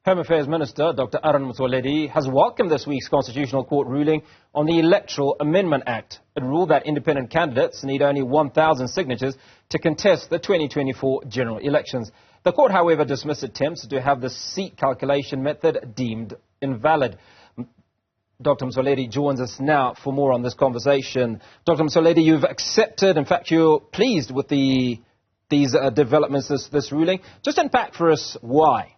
Home Affairs Minister Dr. Motsoaledi has welcomed this week's Constitutional Court ruling on the Electoral Amendment Act. It ruled that independent candidates need only 1,000 signatures to contest the 2024 general elections. The court, however, dismissed attempts to have the seat calculation method deemed invalid. Dr. Motsoaledi joins us now for more on this conversation. Dr. Motsoaledi, you've accepted, in fact, you're pleased with these developments, this ruling. Just unpack for us why.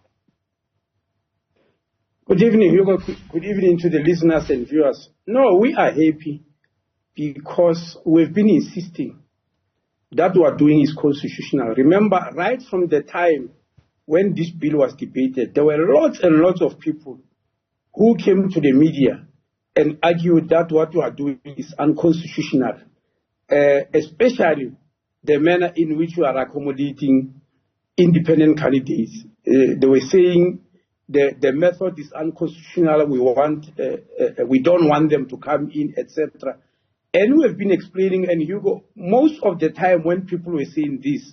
Good evening, Hugo. Good evening to the listeners and viewers. No, we are happy because we've been insisting that what we're doing is constitutional. Remember, right from the time when this bill was debated, there were lots and lots of people who came to the media and argued that what we are doing is unconstitutional, especially the manner in which we are accommodating independent candidates. They were saying the method is unconstitutional. We don't want them to come in, etc. And we have been explaining, and Hugo, most of the time when people were saying this,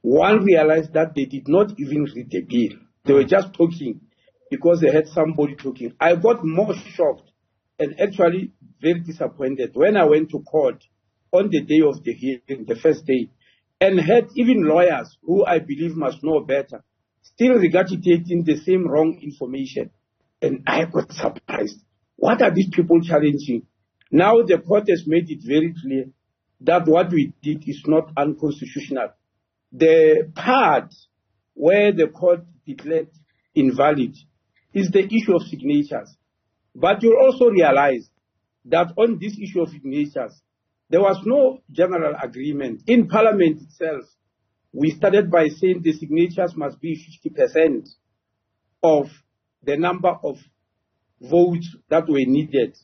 one realized that they did not even read the bill. They were just talking because they had somebody talking. I got more shocked and actually very disappointed when I went to court on the day of the hearing, the first day, and had even lawyers who I believe must know better still regurgitating the same wrong information. And I got surprised. What are these people challenging? Now the court has made it very clear that what we did is not unconstitutional. The part where the court declared invalid is the issue of signatures. But you'll also realize that on this issue of signatures, there was no general agreement. In Parliament itself, we started by saying the signatures must be 50% of the number of votes that were needed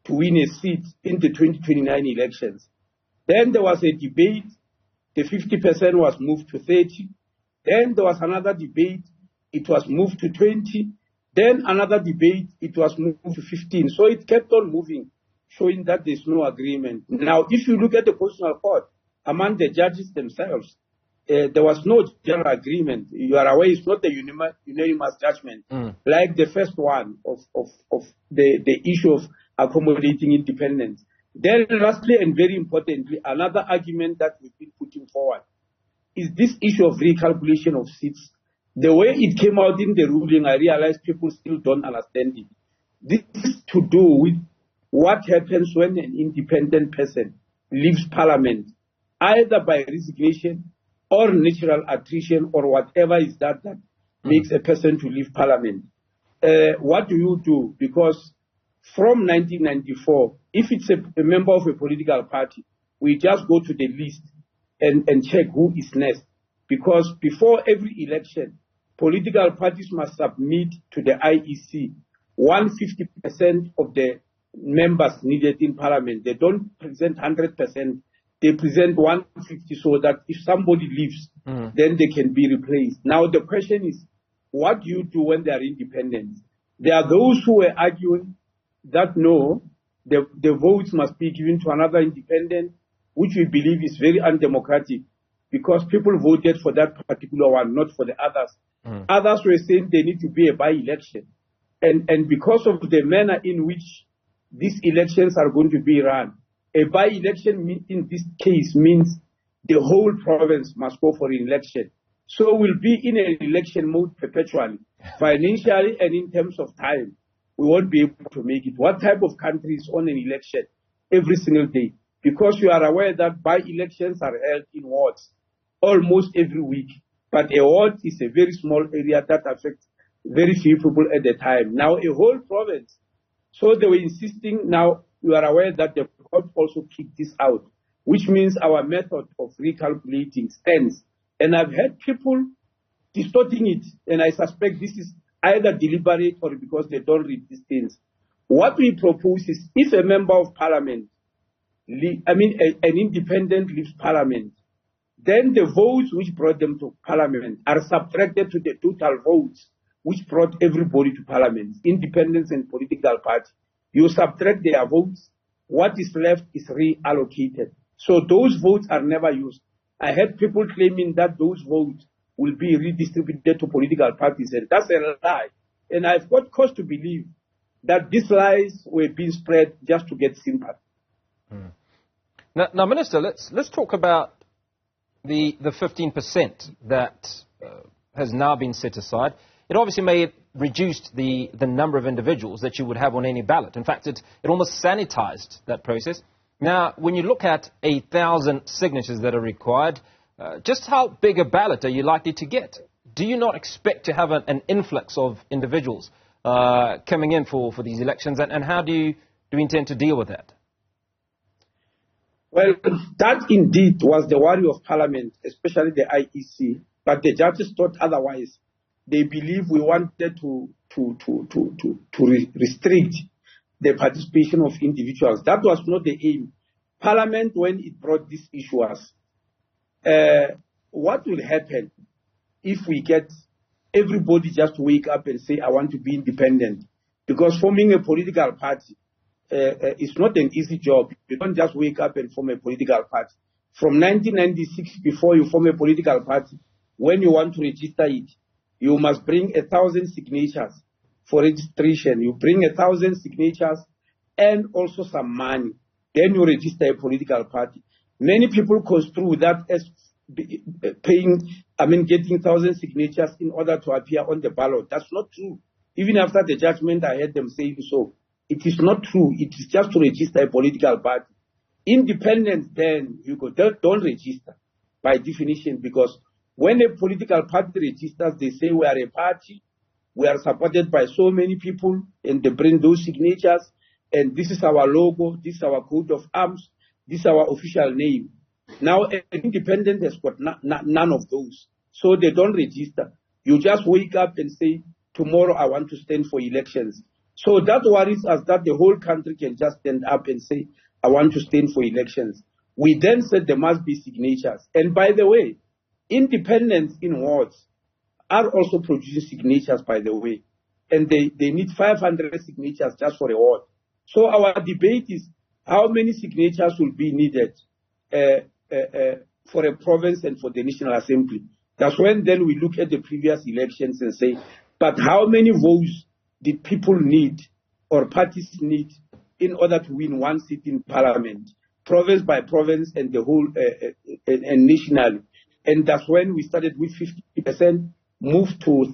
to win a seat in the 2029 elections. Then there was a debate. The 50% was moved to 30. Then there was another debate. It was moved to 20. Then another debate. It was moved to 15. So it kept on moving, showing that there's no agreement. Now, if you look at the Constitutional Court, among the judges themselves, there was no general agreement. You are aware it's not a unanimous judgment, like the first one of the issue of accommodating independence. Then lastly and very importantly, another argument that we've been putting forward is this issue of recalculation of seats. The way it came out in the ruling, I realized people still don't understand it. This is to do with what happens when an independent person leaves Parliament, either by resignation or natural attrition or whatever is that makes a person to leave Parliament. What do you do? Because from 1994, if it's a member of a political party, we just go to the list and check who is next. Because before every election, political parties must submit to the IEC 150% of the members needed in Parliament. They don't present 100%. They present 150 so that if somebody leaves, then they can be replaced. Now the question is, what do you do when they are independent? There are those who are arguing that no, the votes must be given to another independent, which we believe is very undemocratic because people voted for that particular one, not for the others. Others were saying they need to be a by-election. And because of the manner in which these elections are going to be run, a by-election in this case means the whole province must go for an election. So we'll be in an election mode perpetually, financially and in terms of time. We won't be able to make it. What type of country is on an election every single day? Because you are aware that by-elections are held in wards almost every week. But a ward is a very small area that affects very few people at a time. Now a whole province. So they were insisting. Now you are aware that the court also kicked this out, which means our method of recalculating stands. And I've had people distorting it, and I suspect this is either deliberate or because they don't read these things. What we propose is if a member of Parliament, an independent leaves Parliament, then the votes which brought them to Parliament are subtracted to the total votes which brought everybody to Parliament, independents and political party. You subtract their votes, what is left is reallocated. So those votes are never used. I had people claiming that those votes will be redistributed to political parties, and that's a lie. And I've got cause to believe that these lies were being spread just to get sympathy. Now, Minister, let's talk about the 15% that has now been set aside. It obviously may reduce the number of individuals that you would have on any ballot. In fact, it almost sanitized that process. Now, when you look at 1,000 signatures that are required, just how big a ballot are you likely to get? Do you not expect to have an influx of individuals coming in for these elections, and how do you intend to deal with that? Well, that indeed was the worry of Parliament, especially the IEC, but the judges thought otherwise. They believe we wanted to restrict the participation of individuals. That was not the aim. Parliament, when it brought this issue, was what will happen if we get everybody just to wake up and say, I want to be independent? Because forming a political party is not an easy job. You don't just wake up and form a political party. From 1996, before you form a political party, when you want to register it, you must bring 1,000 signatures for registration. You bring 1,000 signatures and also some money. Then you register a political party. Many people construe that as getting 1,000 signatures in order to appear on the ballot. That's not true. Even after the judgment, I heard them saying so. It is not true. It is just to register a political party. Independence, then you don't register by definition, because when a political party registers, they say we are a party, we are supported by so many people, and they bring those signatures, and this is our logo, this is our coat of arms, this is our official name. Now, an independent has got none of those, so they don't register. You just wake up and say, tomorrow I want to stand for elections. So that worries us that the whole country can just stand up and say, I want to stand for elections. We then said there must be signatures. And by the way, independents in wards are also producing signatures, by the way. And they need 500 signatures just for a ward. So our debate is how many signatures will be needed for a province and for the National Assembly. That's when then we look at the previous elections and say, but how many votes did people need or parties need in order to win one seat in Parliament, province by province and the whole and nationally? And that's when we started with 50%, moved to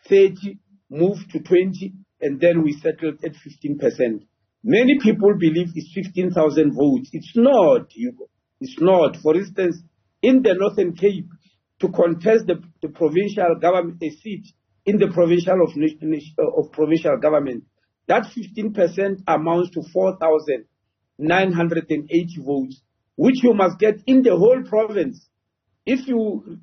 30, moved to 20, and then we settled at 15%. Many people believe it's 15,000 votes. It's not, Hugo. It's not. For instance, in the Northern Cape, to contest the provincial government, a seat in the provincial government, that 15% amounts to 4,980 votes, which you must get in the whole province. If you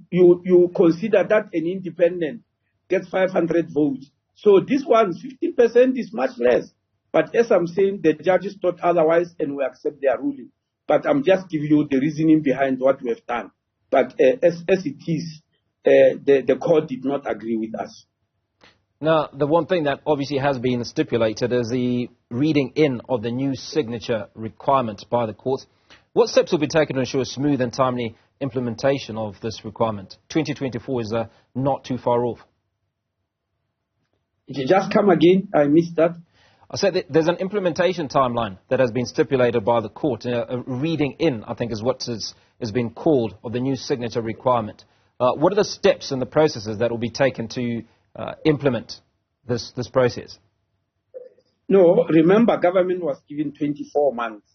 consider that an independent gets 500 votes, so this one, 15% is much less. But as I'm saying, the judges thought otherwise, and we accept their ruling. But I'm just giving you the reasoning behind what we have done. But as it is, the court did not agree with us. Now, the one thing that obviously has been stipulated is the reading in of the new signature requirement by the court. What steps will be taken to ensure a smooth and timely implementation of this requirement? 2024 is not too far off. If you just come again, I missed that. I said that there's an implementation timeline that has been stipulated by the court. A reading in, I think, is what has been called, of the new signature requirement. What are the steps and the processes that will be taken to implement this process? No, remember, government was given 24 months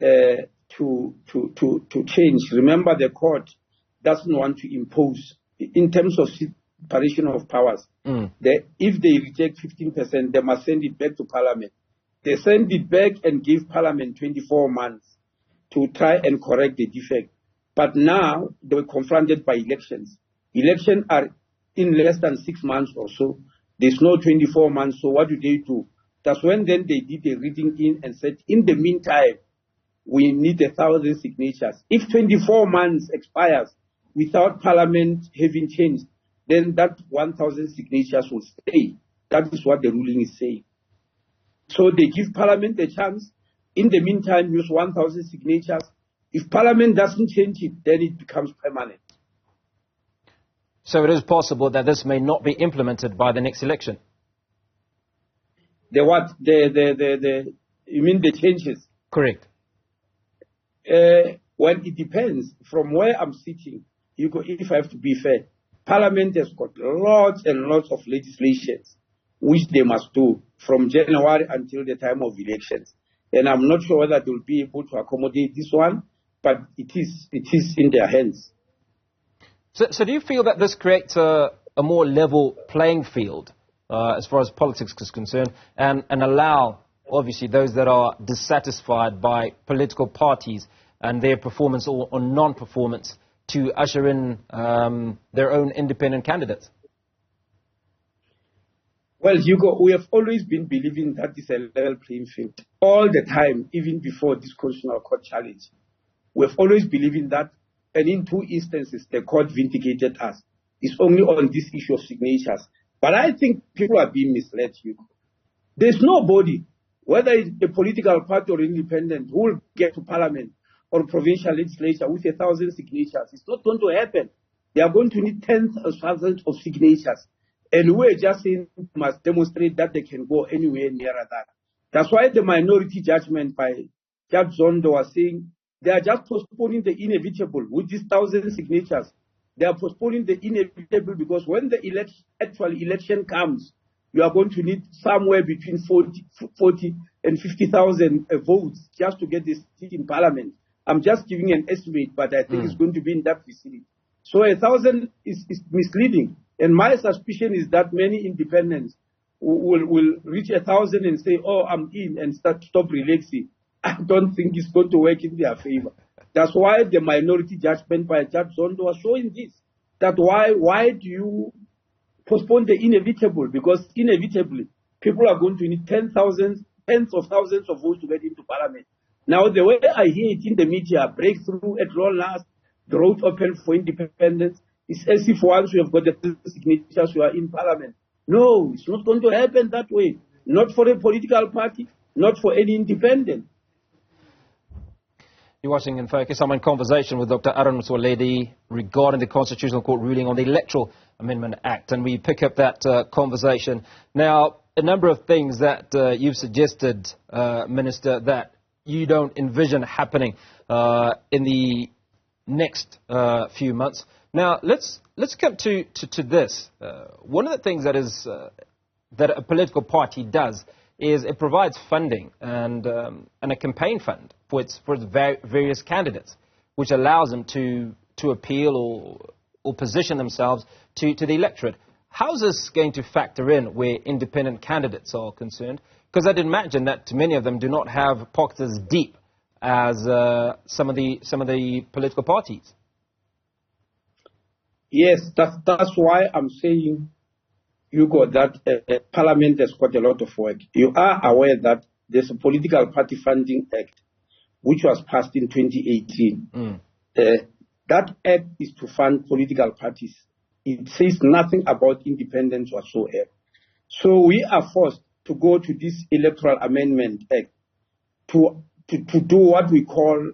to change. Remember, the court doesn't want to impose, in terms of separation of powers. If they reject 15%, they must send it back to Parliament. They send it back and give Parliament 24 months to try and correct the defect. But now they were confronted by elections. Elections are in less than 6 months or so. There's no 24 months, so what do they do? That's when then they did a reading in and said, in the meantime, we need 1,000 signatures. If 24 months expires without Parliament having changed, then that 1,000 signatures will stay. That is what the ruling is saying. So they give Parliament a chance. In the meantime, use 1,000 signatures. If Parliament doesn't change it, then it becomes permanent. So it is possible that this may not be implemented by the next election? The what? You mean the changes? Correct. Well, it depends. From where I'm sitting, if I have to be fair, Parliament has got lots and lots of legislations which they must do from January until the time of elections. And I'm not sure whether they'll be able to accommodate this one, but it is in their hands. So do you feel that this creates a more level playing field as far as politics is concerned, and allow, obviously, those that are dissatisfied by political parties and their performance or non-performance to usher in their own independent candidates? Well, Hugo, we have always been believing that it's a level playing field. All the time, even before this Constitutional Court challenge, we have always believed in that, and in 2 instances, the court vindicated us. It's only on this issue of signatures. But I think people are being misled, Hugo. There's nobody, whether it's a political party or independent, who will get to Parliament or provincial legislature with 1,000 signatures. It's not going to happen. They are going to need tens of thousands of signatures. And we're just saying must demonstrate that they can go anywhere nearer that. That's why the minority judgment by Judge Zondo was saying they are just postponing the inevitable with these 1,000 signatures. They are postponing the inevitable because when the actual election comes, you are going to need somewhere between 40 and 50,000 votes just to get this seat in Parliament. I'm just giving an estimate, but I think it's going to be in that vicinity. So 1,000 is misleading. And my suspicion is that many independents will reach 1,000 and say, oh, I'm in, and stop relaxing. I don't think it's going to work in their favor. That's why the minority judgment by Judge Zondo was showing this. That why do you postpone the inevitable? Because inevitably, people are going to need tens of thousands of votes to get into Parliament. Now, the way I hear it in the media, breakthrough at long last, the road open for independence, it's as if once we have got the signatures, we are in Parliament. No, it's not going to happen that way. Not for a political party, not for any independent. You're watching In Focus. I'm in conversation with Dr. Motsoaledi regarding the Constitutional Court ruling on the Electoral Amendment Act, and we pick up that conversation. Now, a number of things that you've suggested, Minister, that you don't envision happening in the next few months. Now, let's come to this. One of the things that a political party does is it provides funding and a campaign fund for its various candidates, which allows them to appeal or position themselves to the electorate. How is this going to factor in where independent candidates are concerned? Because I'd imagine that many of them do not have pockets as deep as some of the political parties. Yes, that's why I'm saying, Hugo, that Parliament has got a lot of work. You are aware that there's a Political Party Funding Act, which was passed in 2018. That act is to fund political parties. It says nothing about independence whatsoever. So we are forced to go to this Electoral Amendment Act to do what we call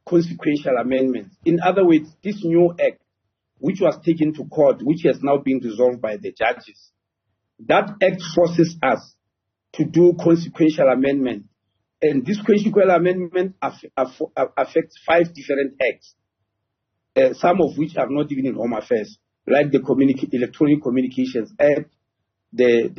consequential amendments. In other words, this new act, which was taken to court, which has now been resolved by the judges, that act forces us to do consequential amendment. And this consequential amendment affects 5 different acts, some of which are not even in Home Affairs, like the Electronic Communications Act, the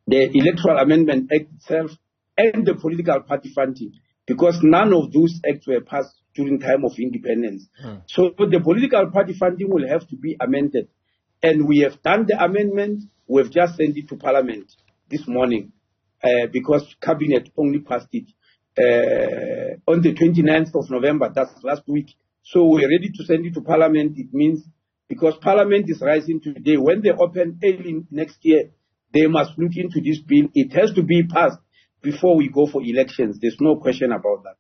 Electoral Amendment Act itself, and the political party funding, because none of those acts were passed during time of independence. So the political party funding will have to be amended. And we have done the amendment. We have just sent it to Parliament this morning because Cabinet only passed it on the 29th of November. That's last week. So we're ready to send it to Parliament. It means because Parliament is rising today, when they open early next year, they must look into this bill. It has to be passed before we go for elections. There's no question about that.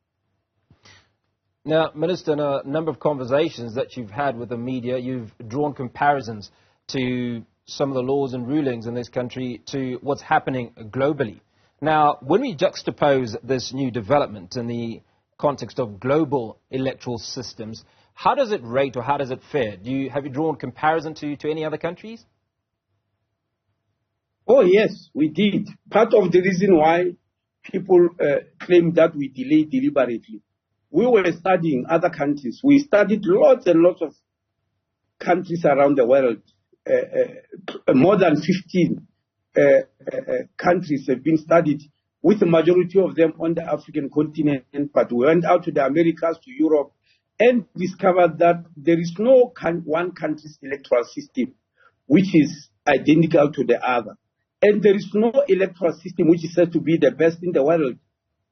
Now, Minister, in a number of conversations that you've had with the media, you've drawn comparisons to some of the laws and rulings in this country to what's happening globally. Now, when we juxtapose this new development in the context of global electoral systems, how does it rate or how does it fare? Have you drawn comparison to any other countries? Oh, yes, we did. Part of the reason why people claim that we delayed deliberately, we were studying other countries. We studied lots and lots of countries around the world. More than 15 countries have been studied, with the majority of them on the African continent. But we went out to the Americas, to Europe, and discovered that there is no one country's electoral system which is identical to the other. And there is no electoral system which is said to be the best in the world.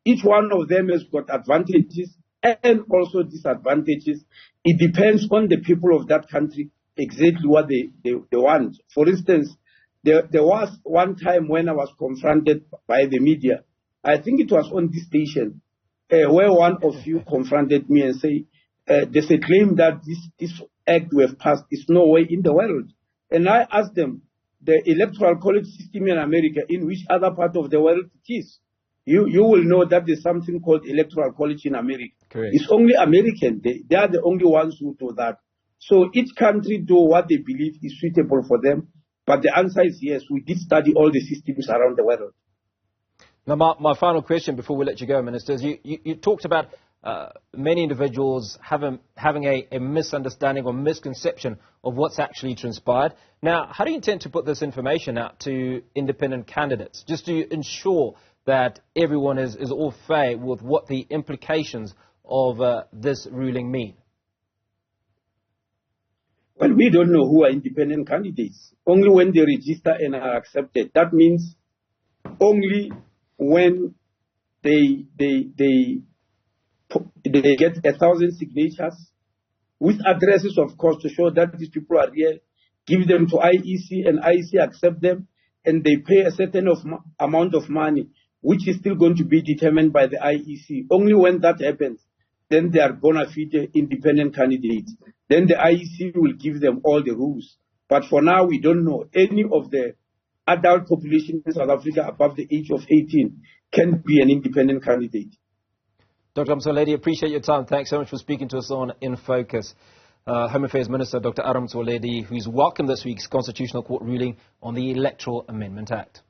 Each one of them has got advantages and also disadvantages. It depends on the people of that country exactly what they want. For instance, there was one time when I was confronted by the media. I think it was on this station where one of you confronted me and say, there's a claim that this act we have passed is nowhere in the world. And I asked them, the electoral college system in America, in which other part of the world it is? You will know that there's something called electoral college in America. Correct. It's only American. They are the only ones who do that. So each country do what they believe is suitable for them. But the answer is yes, we did study all the systems around the world. Now, my final question before we let you go, Minister, is you talked about many individuals having a misunderstanding or misconception of what's actually transpired. Now, how do you intend to put this information out to independent candidates, just to ensure that everyone is all fair with what the implications of this ruling mean? Well, we don't know who are independent candidates. Only when they register and are accepted. That means only when they get 1,000 signatures with addresses, of course, to show that these people are real, give them to IEC and IEC accept them, and they pay a certain amount of money, which is still going to be determined by the IEC. Only when that happens, then they are bona fide independent candidates. Then the IEC will give them all the rules. But for now, we don't know any of the adult population in South Africa above the age of 18 can be an independent candidate. Dr. Motsoaledi, appreciate your time. Thanks so much for speaking to us on In Focus. Home Affairs Minister Dr. Motsoaledi, who's welcomed this week's Constitutional Court ruling on the Electoral Amendment Act.